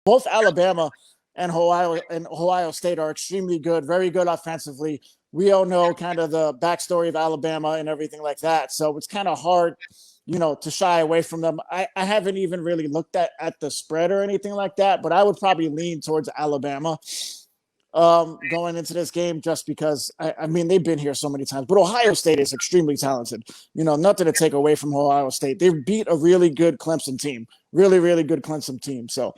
both Alabama and Ohio State are extremely good, very good offensively. We all know kind of the backstory of Alabama and everything like that. So it's kind of hard, to shy away from them. I haven't even really looked at the spread or anything like that, but I would probably lean towards Alabama going into this game just because I mean they've been here so many times. But Ohio State is extremely talented. Nothing to take away from Ohio State. They beat a really good Clemson team, really really good Clemson team. So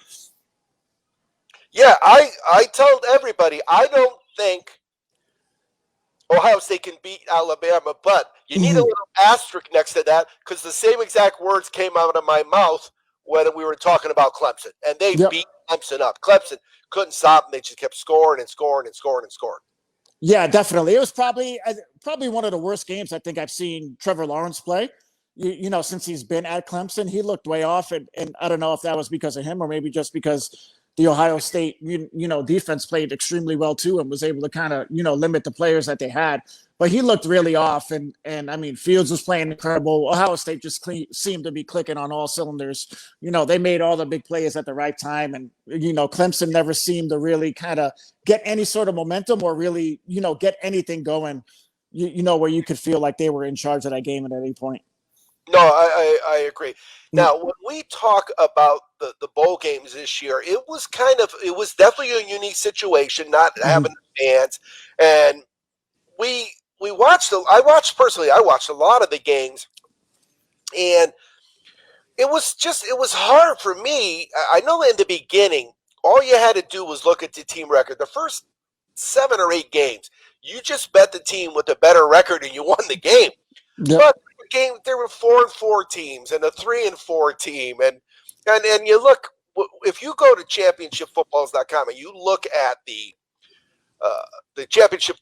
yeah, I told everybody I don't think Ohio State can beat Alabama, but you need a little asterisk next to that because the same exact words came out of my mouth when we were talking about Clemson, and they yep. beat Clemson up. Clemson couldn't stop them; they just kept scoring and scoring and scoring and scoring. Yeah, definitely. It was probably one of the worst games I think I've seen Trevor Lawrence play. Since he's been at Clemson, he looked way off, and I don't know if that was because of him or maybe just because the Ohio State defense played extremely well too and was able to kind of limit the players that they had. But he looked really off, and I mean Fields was playing incredible. Ohio State just seemed to be clicking on all cylinders. They made all the big plays at the right time, and Clemson never seemed to really kind of get any sort of momentum or really get anything going. Where you could feel like they were in charge of that game at any point. No, I agree. Now, when we talk about the bowl games this year, it was definitely a unique situation, not having fans, and we watched. I watched a lot of the games, and it was hard for me. I know in the beginning, all you had to do was look at the team record. The first 7 or 8 games, you just bet the team with a better record, and you won the game. Yep. But there were 4-4 teams and a 3-4 team, and you look, if you go to championshipfootballs.com and you look at the championship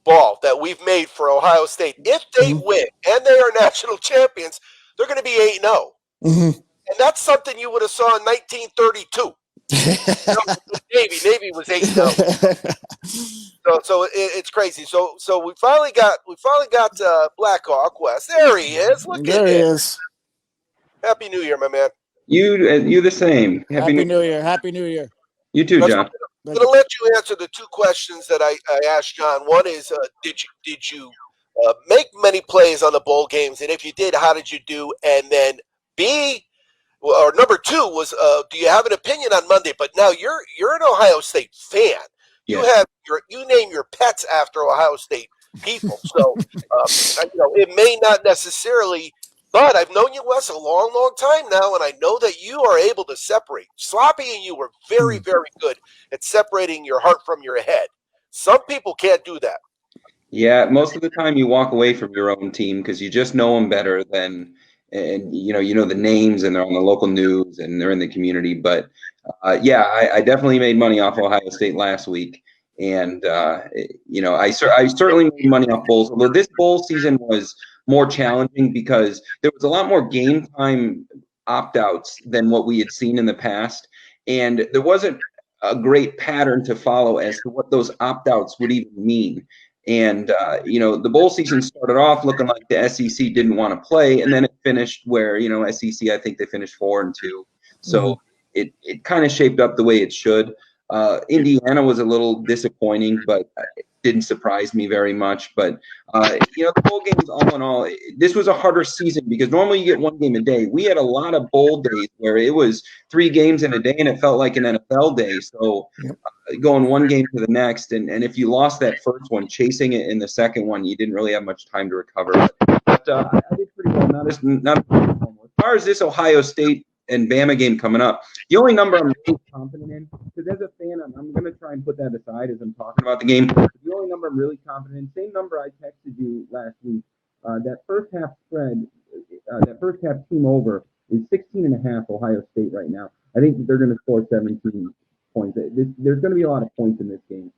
ball that we've made for Ohio State, if they win and they are national champions, they're going to be 8-0. And that's something you would have saw in 1932. Navy was 8-0. So it's crazy. So we finally got Blackhawk West. There he is. Look there at he him. is. Happy New Year, my man. You the same. Happy New Year. Happy New Year. You too, John. I'm going to let you answer the 2 questions that I asked John. One is, did you make many plays on the bowl games, and if you did, how did you do? And then number 2 was, do you have an opinion on Monday? But now you're an Ohio State fan. You name your pets after Ohio State people. So it may not necessarily, but I've known you, Wes, a long, long time now, and I know that you are able to separate. Sloppy and you were very, very good at separating your heart from your head. Some people can't do that. Yeah, most of the time you walk away from your own team because you just know them better than. And you know the names, and they're on the local news, and they're in the community. But I definitely made money off Ohio State last week, and I certainly made money off bowls. Although this bowl season was more challenging because there was a lot more game time opt-outs than what we had seen in the past, and there wasn't a great pattern to follow as to what those opt-outs would even mean. And, the bowl season started off looking like the SEC didn't want to play, and then it finished where, SEC, I think they finished 4-2. So it kind of shaped up the way it should. Indiana was a little disappointing, but it didn't surprise me very much. But, the bowl games, all in all, this was a harder season because normally you get 1 game a day. We had a lot of bowl days where it was 3 games in a day, and it felt like an NFL day. So going 1 game to the next, and if you lost that first one, chasing it in the second one, you didn't really have much time to recover. But I did pretty well. Not as far as this Ohio State and Bama game coming up, the only number I'm really confident in, because as a fan, I'm going to try and put that aside as I'm talking about the game. The only number I'm really confident in, same number I texted you last week, that first half spread, that first half team over is 16.5 Ohio State right now. I think they're going to score 17 points. There's going to be a lot of points in this game.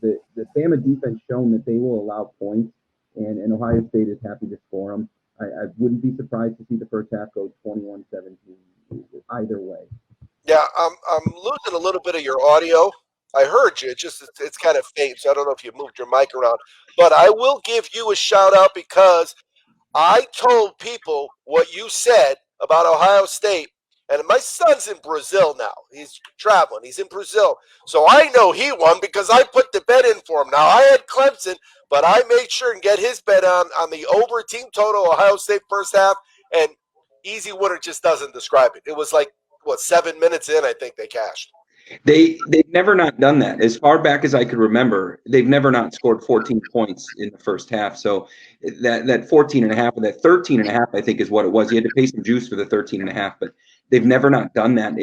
The Bama defense shown that they will allow points, and Ohio State is happy to score them. I wouldn't be surprised to see the first half go 21-17 either way. Yeah, I'm losing a little bit of your audio. I heard you. It's kind of faint, so I don't know if you moved your mic around. But I will give you a shout out because I told people what you said about Ohio State, And my son's in Brazil now. He's traveling. He's in Brazil. So I know he won because I put the bet in for him. Now, I had Clemson, but I made sure and get his bet on the over team total, Ohio State first half, and easy winner just doesn't describe it. It was like, 7 minutes in, I think they cashed. They've never not done that. As far back as I could remember, they've never not scored 14 points in the first half. So that 14 and a half or that 13 and a half, I think, is what it was. You had to pay some juice for the 13 and a half, but they've never not done that.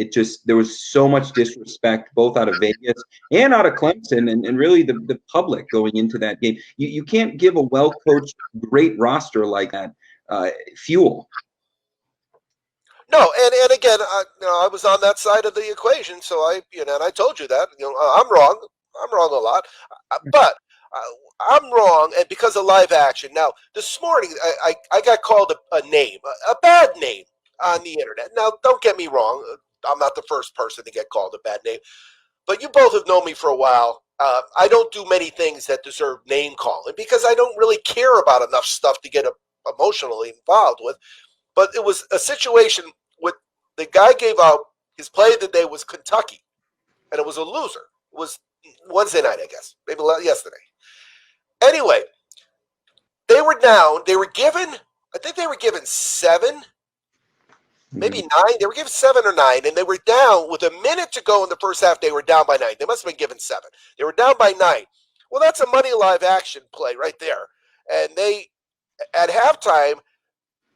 There was so much disrespect both out of Vegas and out of Clemson and really the public going into that game. You can't give a well-coached, great roster like that fuel. No, and again, I was on that side of the equation, so and I told you that. I'm wrong. I'm wrong a lot, but I'm wrong, and because of live action. Now, this morning, I got called a name, a bad name on the internet. Now, don't get me wrong. I'm not the first person to get called a bad name, but you both have known me for a while. I don't do many things that deserve name calling because I don't really care about enough stuff to get emotionally involved with. But it was a situation with the guy gave out his play of the day was Kentucky, and it was a loser. It was Wednesday night, I guess, maybe yesterday. Anyway, they were down. They were given, I think they were given 7, maybe 9. They were given 7 or 9, and they were down with a minute to go in the first half. They were down by 9. They must have been given 7. They were down by 9. Well, that's a money live action play right there. And they, at halftime,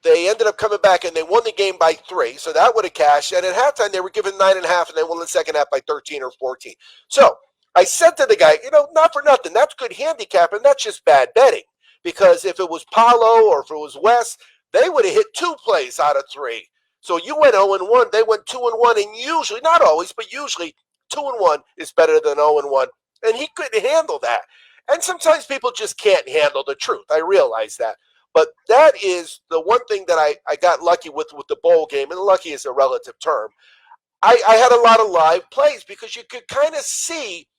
they ended up coming back and they won the game by 3. So that would have cashed. And at halftime, they were given 9.5 and they won the second half by 13 or 14. So I said to the guy, not for nothing, that's good handicap and that's just bad betting. Because if it was Paulo or if it was Wes, they would have hit 2 plays out of 3. So you went 0-1, they went 2-1, and usually, not always, but usually 2-1 is better than 0-1. And he couldn't handle that. And sometimes people just can't handle the truth. I realize that. But that is the one thing that I got lucky with the bowl game, and lucky is a relative term. I had a lot of live plays because you could kind of see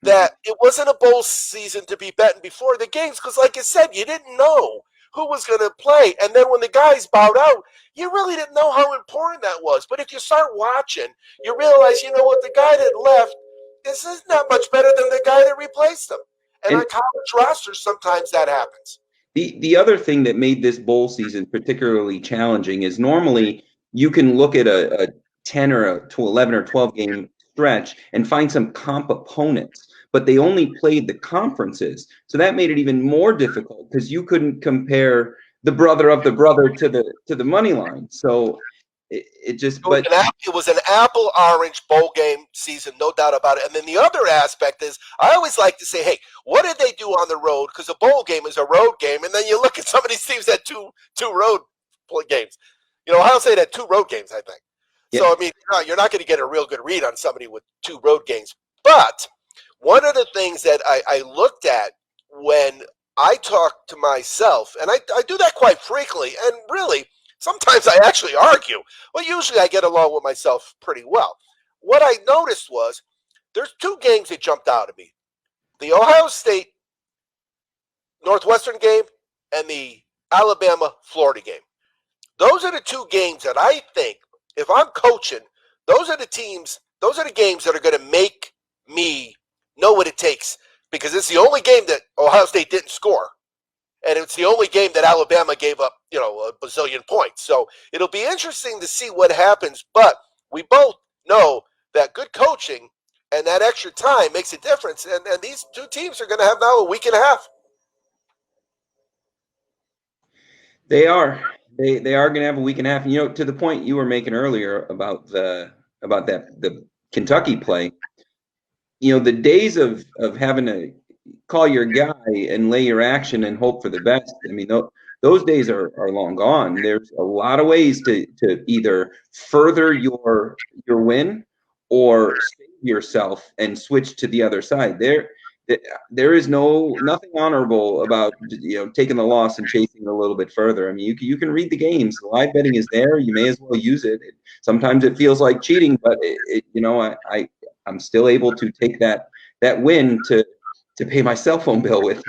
that it wasn't a bowl season to be betting before the games because, like I said, you didn't know who was going to play. And then when the guys bowed out, you really didn't know how important that was. But if you start watching, you realize, the guy that left is not much better than the guy that replaced him. And on college rosters, sometimes that happens. The other thing that made this bowl season particularly challenging is normally you can look at a 10 or a 11 or 12 game stretch and find some comp opponents, but they only played the conferences. So that made it even more difficult because you couldn't compare the brother of the brother to the money line. So it was an apple orange bowl game season, no doubt about it. And then the other aspect is I always like to say, hey, what did they do on the road? Because a bowl game is a road game. And then you look at some of these teams that two road games. Ohio State had 2 road games, I think. Yeah. So, I mean, you're not going to get a real good read on somebody with 2 road games. But one of the things that I looked at when I talk to myself, and I do that quite frequently, and really, sometimes I actually argue. Well, usually I get along with myself pretty well. What I noticed was there's 2 games that jumped out at me. The Ohio State Northwestern game and the Alabama-Florida game. Those are the 2 games that I think, if I'm coaching, those are the games that are going to make me know what it takes because it's the only game that Ohio State didn't score. And it's the only game that Alabama gave up, a bazillion points. So it'll be interesting to see what happens. But we both know that good coaching and that extra time makes a difference. And these 2 teams are going to have now a week and a half. They are. They are going to have a week and a half. To the point you were making earlier about the Kentucky play, the days of having to call your guy and lay your action and hope for the best. I mean, those days are long gone. There's a lot of ways to either further your win or save yourself and switch to the other side. There is nothing honorable about taking the loss and chasing it a little bit further. I mean, you can read the games. Live betting is there. You may as well use it. Sometimes it feels like cheating, but I'm still able to take that win to pay my cell phone bill with.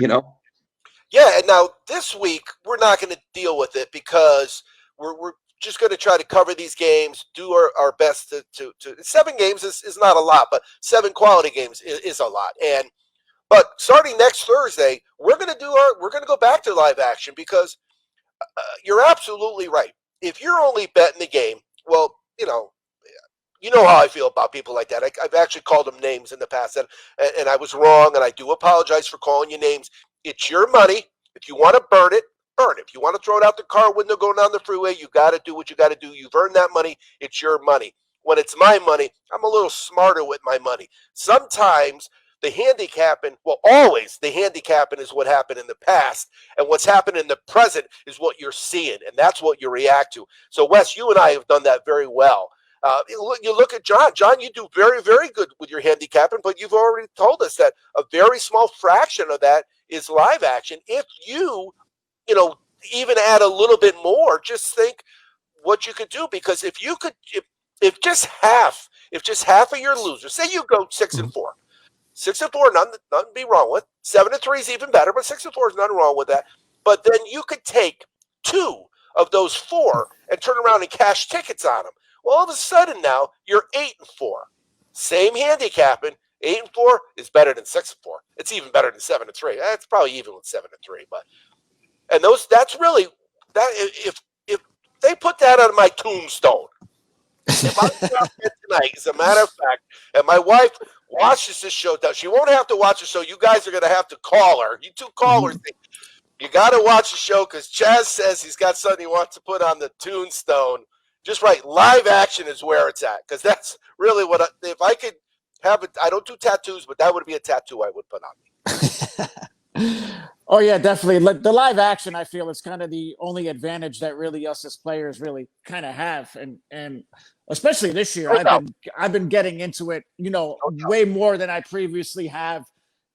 Yeah, and now this week we're not going to deal with it because we're just going to try to cover these games, do our best to 7 games is not a lot, but 7 quality games is a lot. But starting next Thursday, we're going to go back to live action because you're absolutely right. If you're only betting the game, well, you know how I feel about people like that. I've actually called them names in the past, and I was wrong, and I do apologize for calling you names. It's your money. If you want to burn it, burn it. If you want to throw it out the car window going down the freeway, you got to do what you got to do. You've earned that money. It's your money. When it's my money, I'm a little smarter with my money. Sometimes the handicapping, well, always the handicapping is what happened in the past, and what's happened in the present is what you're seeing, and that's what you react to. So, Wes, you and I have done that very well. You look at John. John, you do very, very good with your handicapping, but you've already told us that a very small fraction of that is live action. If you even add a little bit more, just think what you could do. Because if just half of your losers, say you go 6-4, 6-4, nothing to be wrong with. 7-3 is even better, but 6-4 is nothing wrong with that. But then you could take 2 of those 4 and turn around and cash tickets on them. Well, all of a sudden now you're 8-4. Same handicapping. 8-4 is better than 6-4. It's even better than 7-3. It's probably even with 7-3. That's really that. If they put that on my tombstone, if I'm out there tonight, as a matter of fact, and my wife watches this show, she won't have to watch the show. You guys are going to have to call her. You 2 callers. You got to watch the show because Chaz says he's got something he wants to put on the tombstone. Just right, live action is where it's at, because that's really what if I could have it. I don't do tattoos, but that would be a tattoo I would put on me. Oh yeah, definitely. The live action, I feel, is kind of the only advantage that really us as players really kind of have, and especially this year, I've been getting into it, way more than I previously have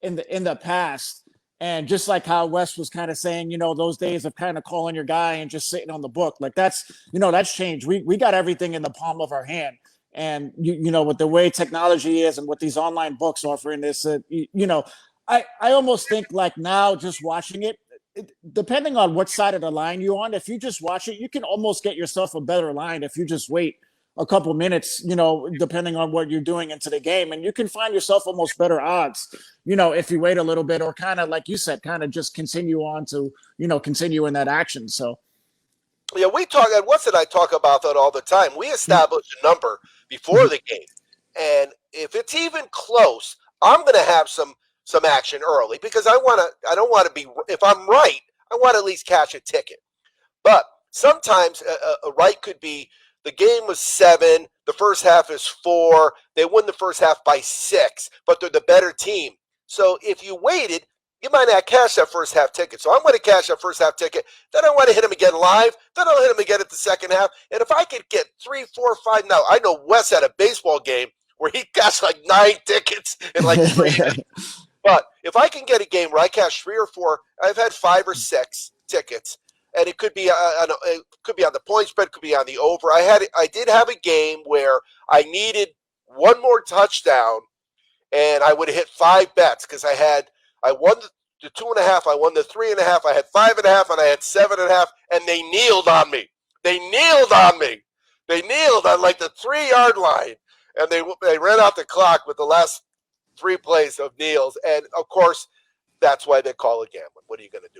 in the past. And just like how Wes was kind of saying, those days of kind of calling your guy and just sitting on the book, like that's changed. We got everything in the palm of our hand. And, with the way technology is and what these online books offering this, I almost think like now just watching it, depending on what side of the line you're on, if you just watch it, you can almost get yourself a better line if you just wait a couple minutes, depending on what you're doing into the game. And you can find yourself almost better odds, if you wait a little bit, or kind of, like you said, kind of just continue on to, continue in that action. So. Yeah, we talk, and Wes and I talk about that all the time. We establish a number before the game. And if it's even close, I'm going to have some action early because I don't want to be, if I'm right, I want to at least cash a ticket. But sometimes a right could be, the game was 7, the first half is 4, they win the first half by 6, but they're the better team. So if you waited, you might not cash that first half ticket. So I'm going to cash that first half ticket. Then I want to hit him again live. Then I'll hit him again at the second half. And if I could get 3, 4, 5, now I know Wes had a baseball game where he cashed like 9 tickets in like 3 minutes. But if I can get a game where I cash 3 or 4, I've had 5 or 6 tickets, and it could be on the point spread, it could be on the over. I did have a game where I needed one more touchdown, and I would have hit 5 bets because I won the 2.5, I won the 3.5, I had 5.5, and I had 7.5, and they kneeled on me. They kneeled on like the 3-yard line, and they ran out the clock with the last 3 plays of kneels, and of course, that's why they call it gambling. What are you going to do?